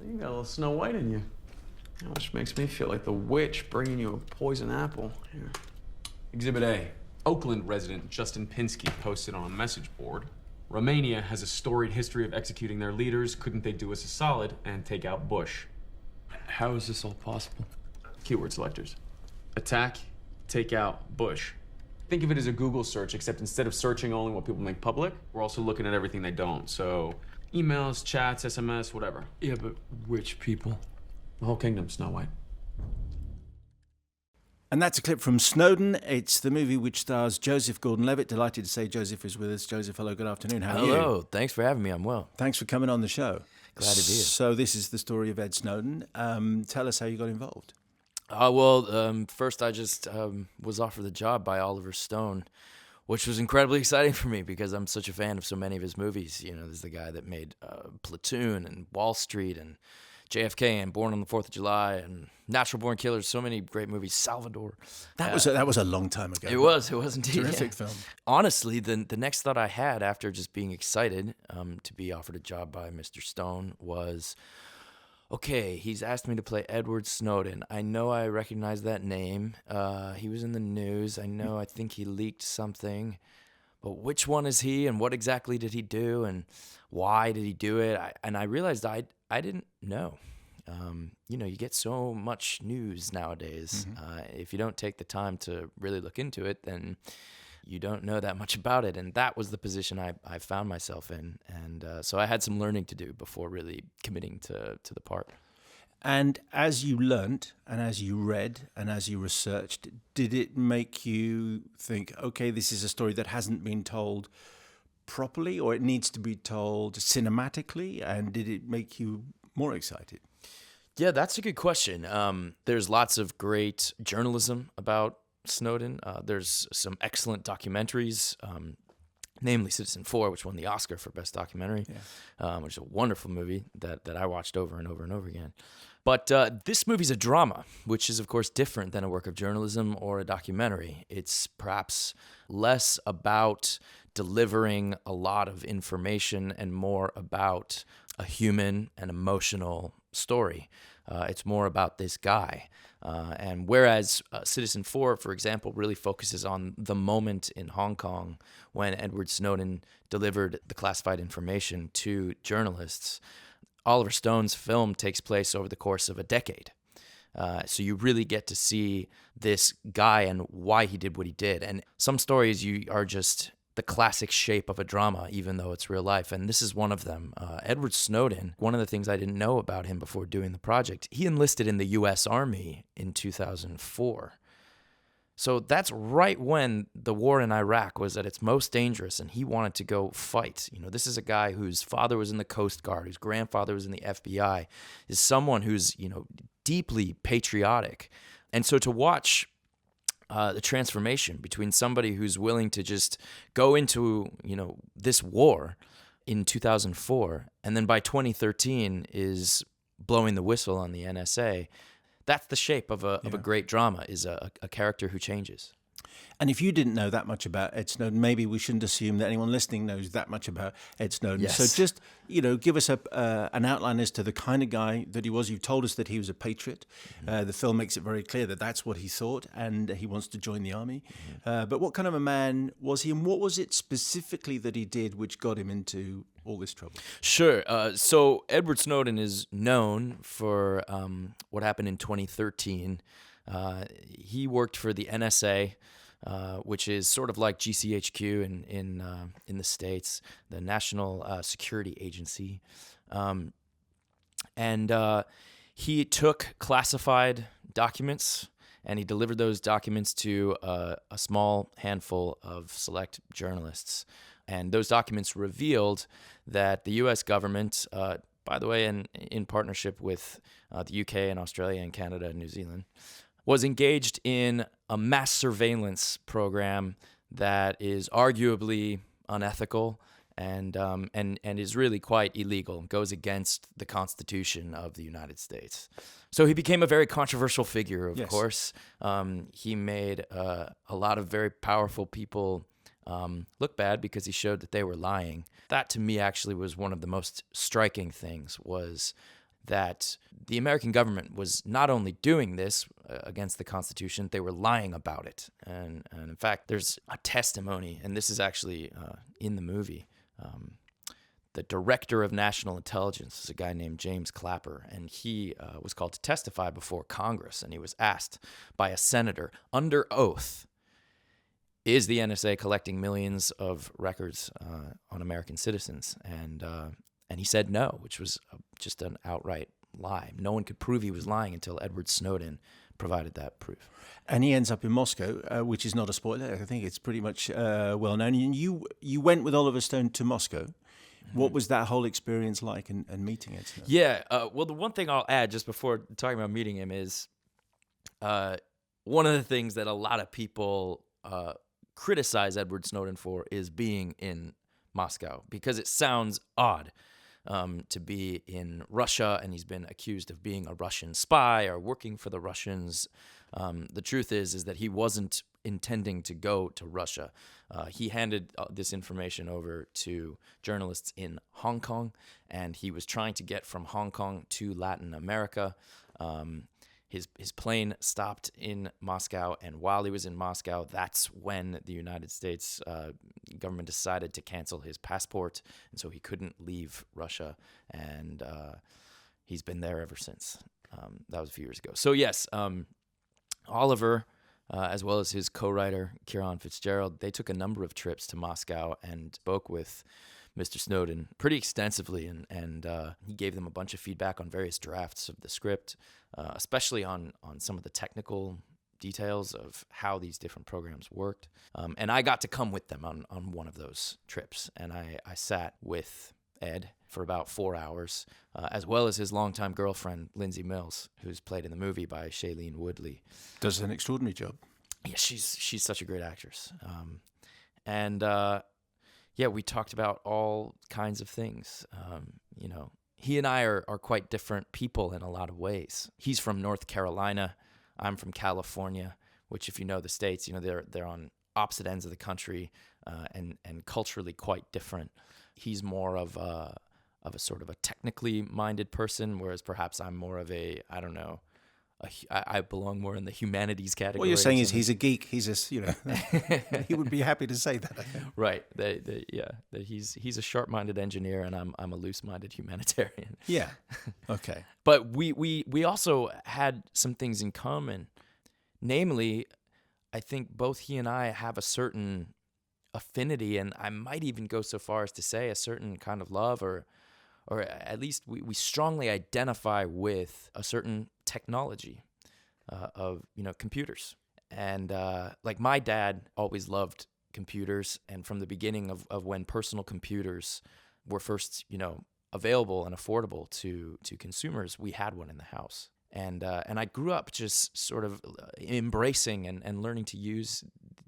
You got a little Snow White in you. Which makes me feel like the witch bringing you a poison apple. Here. Exhibit A. Oakland resident Justin Pinsky posted on a message board. Romania has a storied history of executing their leaders. Couldn't they do us a solid and take out Bush? How is this all possible? Keyword selectors. Attack, take out, Bush. Think of it as a Google search, except instead of searching only what people make public, we're also looking at everything they don't. So emails, chats, SMS, whatever. Yeah, but which people? The whole kingdom, Snow White. And that's a clip from Snowden. It's the movie which stars Joseph Gordon-Levitt. Delighted to say Joseph is with us. Joseph, hello, good afternoon. How are you? Hello, thanks for having me. I'm well. Thanks for coming on the show. Glad to be here. So this is the story of Ed Snowden. Tell us how you got involved. First I just was offered the job by Oliver Stone, which was incredibly exciting for me because I'm such a fan of so many of his movies. You know, there's the guy that made Platoon and Wall Street and JFK and Born on the 4th of July and Natural Born Killers, so many great movies. Salvador. That was a long time ago. It was indeed. Terrific film. Honestly, the next thought I had after just being excited to be offered a job by Mr. Stone was, okay, he's asked me to play Edward Snowden. I know I recognize that name. He was in the news. I think he leaked something. But which one is he and what exactly did he do and why did he do it? I realized I didn't know. You get so much news nowadays. Mm-hmm. If you don't take the time to really look into it, then you don't know that much about it. And that was the position I found myself in. And so I had some learning to do before really committing to the part. And as you learnt and as you read and as you researched, did it make you think, okay, this is a story that hasn't been told properly or it needs to be told cinematically? And did it make you more excited? Yeah, that's a good question. There's lots of great journalism about Snowden. There's some excellent documentaries, namely Citizen4, which won the Oscar for Best Documentary, which is a wonderful movie that I watched over and over and over again. But this movie's a drama, which is, of course, different than a work of journalism or a documentary. It's perhaps less about delivering a lot of information and more about a human and emotional story. It's more about this guy. And whereas Citizen4, for example, really focuses on the moment in Hong Kong when Edward Snowden delivered the classified information to journalists, Oliver Stone's film takes place over the course of a decade. So you really get to see this guy and why he did what he did. And some stories are just the classic shape of a drama, even though it's real life. And this is one of them. Edward Snowden, one of the things I didn't know about him before doing the project, he enlisted in the U.S. Army in 2004. So that's right when the war in Iraq was at its most dangerous and he wanted to go fight. This is a guy whose father was in the Coast Guard, whose grandfather was in the FBI, is someone who's, deeply patriotic. And so to watch the transformation between somebody who's willing to just go into, this war in 2004, and then by 2013 is blowing the whistle on the NSA, that's the shape of a great drama, is a character who changes. And if you didn't know that much about Ed Snowden, maybe we shouldn't assume that anyone listening knows that much about Ed Snowden. Yes. So just, give us an outline as to the kind of guy that he was. You've told us that he was a patriot. Mm-hmm. The film makes it very clear that that's what he thought, and he wants to join the army. Mm-hmm. But what kind of a man was he, and what was it specifically that he did which got him into all this trouble? Sure. So Edward Snowden is known for what happened in 2013. He worked for the NSA, which is sort of like GCHQ in the States, the National Security Agency. And he took classified documents and he delivered those documents to a small handful of select journalists. And those documents revealed that the U.S. government, by the way, in partnership with the UK and Australia and Canada and New Zealand, was engaged in a mass surveillance program that is arguably unethical and is really quite illegal, goes against the Constitution of the United States. So he became a very controversial figure, of course. He made a lot of very powerful people look bad because he showed that they were lying. That, to me, actually was one of the most striking things, was that the American government was not only doing this against the Constitution, they were lying about it. And in fact, there's a testimony, and this is actually in the movie. The director of national intelligence is a guy named James Clapper, and he was called to testify before Congress, and he was asked by a senator under oath, is the NSA collecting millions of records on American citizens? And he said no, which was just an outright lie. No one could prove he was lying until Edward Snowden provided that proof. And he ends up in Moscow, which is not a spoiler. I think it's pretty much well known. And you went with Oliver Stone to Moscow. What was that whole experience like and meeting Ed Snowden? Yeah, well, the one thing I'll add just before talking about meeting him is one of the things that a lot of people criticize Edward Snowden for is being in Moscow, because it sounds odd to be in Russia, and he's been accused of being a Russian spy or working for the Russians. The truth is that he wasn't intending to go to Russia. He handed this information over to journalists in Hong Kong, and he was trying to get from Hong Kong to Latin America. His plane stopped in Moscow, and while he was in Moscow, that's when the United States government decided to cancel his passport, and so he couldn't leave Russia, and he's been there ever since. That was a few years ago. So yes, Oliver, as well as his co-writer, Kieran Fitzgerald, they took a number of trips to Moscow and spoke with Mr. Snowden pretty extensively, and he gave them a bunch of feedback on various drafts of the script, especially on some of the technical details of how these different programs worked. And I got to come with them on one of those trips, and I sat with Ed for about 4 hours, as well as his longtime girlfriend, Lindsay Mills, who's played in the movie by Shailene Woodley. Does an extraordinary job. Yeah, she's such a great actress. Yeah, we talked about all kinds of things. He and I are quite different people in a lot of ways. He's from North Carolina. I'm from California, which, if you know the states, they're on opposite ends of the country, and culturally quite different. He's more of a sort of a technically minded person, whereas perhaps I'm more of I belong more in the humanities category. What you're saying is he's a geek. He's he would be happy to say that, I think. Right. That he's a sharp-minded engineer, and I'm a loose-minded humanitarian. Yeah. Okay. But we also had some things in common. Namely, I think both he and I have a certain affinity, and I might even go so far as to say a certain kind of love, or at least we strongly identify with a certain technology of computers. And like my dad always loved computers, and from the beginning of when personal computers were first available and affordable to consumers, we had one in the house. And I grew up just sort of embracing and learning to use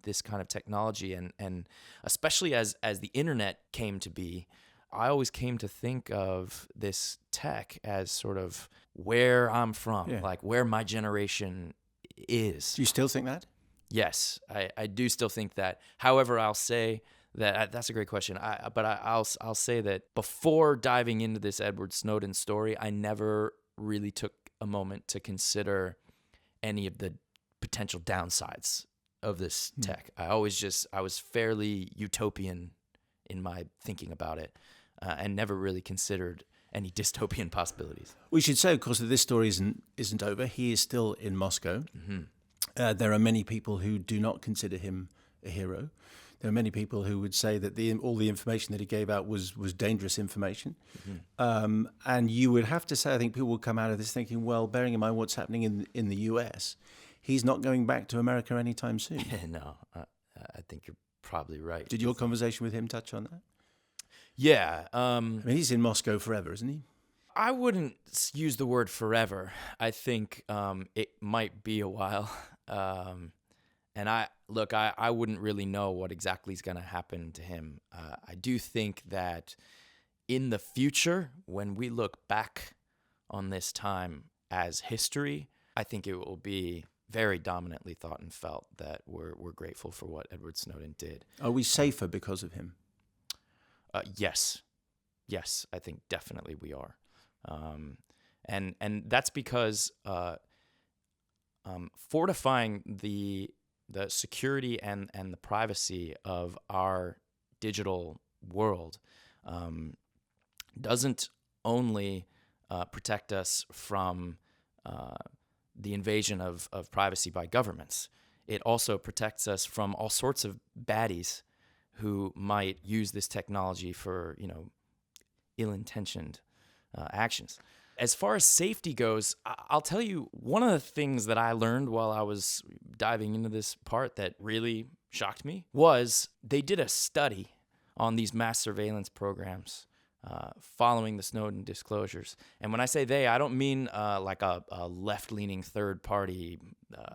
this kind of technology, and especially as the internet came to be, I always came to think of this tech as sort of where I'm from, like where my generation is. Do you still think that? Yes, I do still think that. However, I'll say that that's a great question. I'll say that before diving into this Edward Snowden story, I never really took a moment to consider any of the potential downsides of this tech. I was fairly utopian in my thinking about it, and never really considered any dystopian possibilities. We should say, of course, that this story isn't over. He is still in Moscow. Mm-hmm. There are many people who do not consider him a hero. There are many people who would say that all the information that he gave out was dangerous information. Mm-hmm. And you would have to say, I think people will come out of this thinking, well, bearing in mind what's happening in the US, he's not going back to America anytime soon. No, I think you're probably right. Did your conversation with him touch on that? Yeah. I mean, he's in Moscow forever, isn't he? I wouldn't use the word forever. I think it might be a while. And I wouldn't really know what exactly is going to happen to him. I do think that in the future, when we look back on this time as history, I think it will be very dominantly thought and felt that we're grateful for what Edward Snowden did. Are we safer because of him? Yes, I think definitely we are. and that's because fortifying the security and the privacy of our digital world doesn't only protect us from the invasion of privacy by governments. It also protects us from all sorts of baddies who might use this technology for, ill-intentioned actions. As far as safety goes, I'll tell you, one of the things that I learned while I was diving into this part that really shocked me was they did a study on these mass surveillance programs following the Snowden disclosures. And when I say they, I don't mean like a left-leaning third party.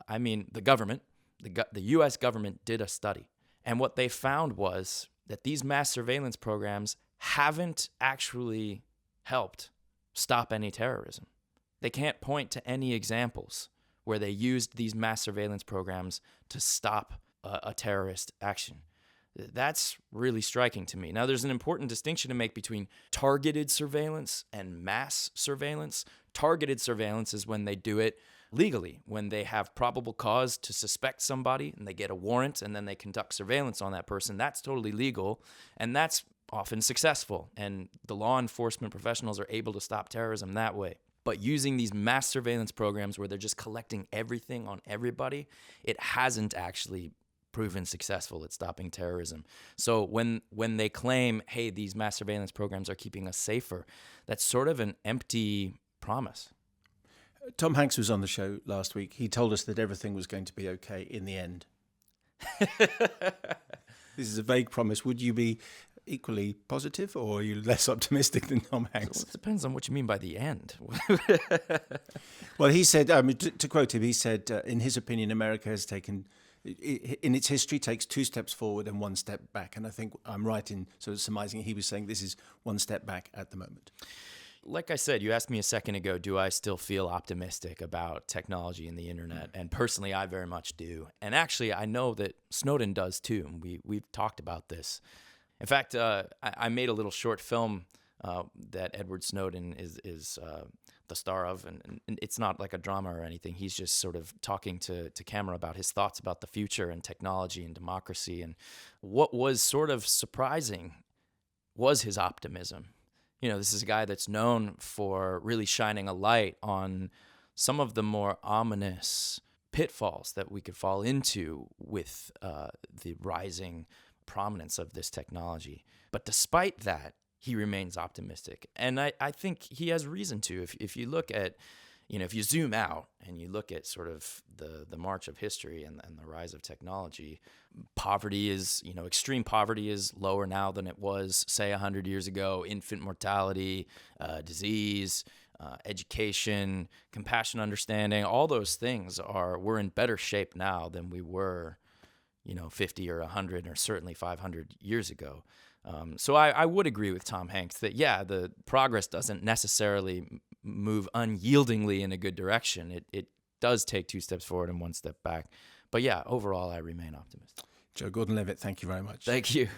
I mean the government. The U.S. government did a study. And what they found was that these mass surveillance programs haven't actually helped stop any terrorism. They can't point to any examples where they used these mass surveillance programs to stop a terrorist action. That's really striking to me. Now, there's an important distinction to make between targeted surveillance and mass surveillance. Targeted surveillance is when they do it legally, when they have probable cause to suspect somebody and they get a warrant and then they conduct surveillance on that person. That's totally legal, and that's often successful, and the law enforcement professionals are able to stop terrorism that way. But using these mass surveillance programs where they're just collecting everything on everybody, it hasn't actually proven successful at stopping terrorism. So when they claim, hey, these mass surveillance programs are keeping us safer, that's sort of an empty promise. Tom Hanks was on the show last week. He told us that everything was going to be okay in the end. This is a vague promise. Would you be equally positive, or are you less optimistic than Tom Hanks? So it depends on what you mean by the end. Well, he said, to quote him, he said, in his opinion, America has taken, in its history, takes 2 steps forward and 1 step back. And I think I'm right in sort of surmising he was saying this is 1 step back at the moment. Like I said, you asked me a second ago, do I still feel optimistic about technology and the internet? And personally, I very much do. And actually, I know that Snowden does too. And we've talked about this. In fact, I made a little short film that Edward Snowden is the star of, and it's not like a drama or anything. He's just sort of talking to camera about his thoughts about the future and technology and democracy. And what was sort of surprising was his optimism. This is a guy that's known for really shining a light on some of the more ominous pitfalls that we could fall into with the rising prominence of this technology. But despite that, he remains optimistic. And I think he has reason to. If you look at, if you zoom out and you look at sort of the march of history and the rise of technology, poverty is, extreme poverty is lower now than it was, say, 100 years ago. Infant mortality, disease, education, compassion, understanding, all those things we're in better shape now than we were 50 or 100 or certainly 500 years ago. So I would agree with Tom Hanks that, yeah, the progress doesn't necessarily move unyieldingly in a good direction. It does take 2 steps forward and 1 step back. But yeah, overall, I remain optimistic. Joe Gordon Levitt, thank you very much. Thank you.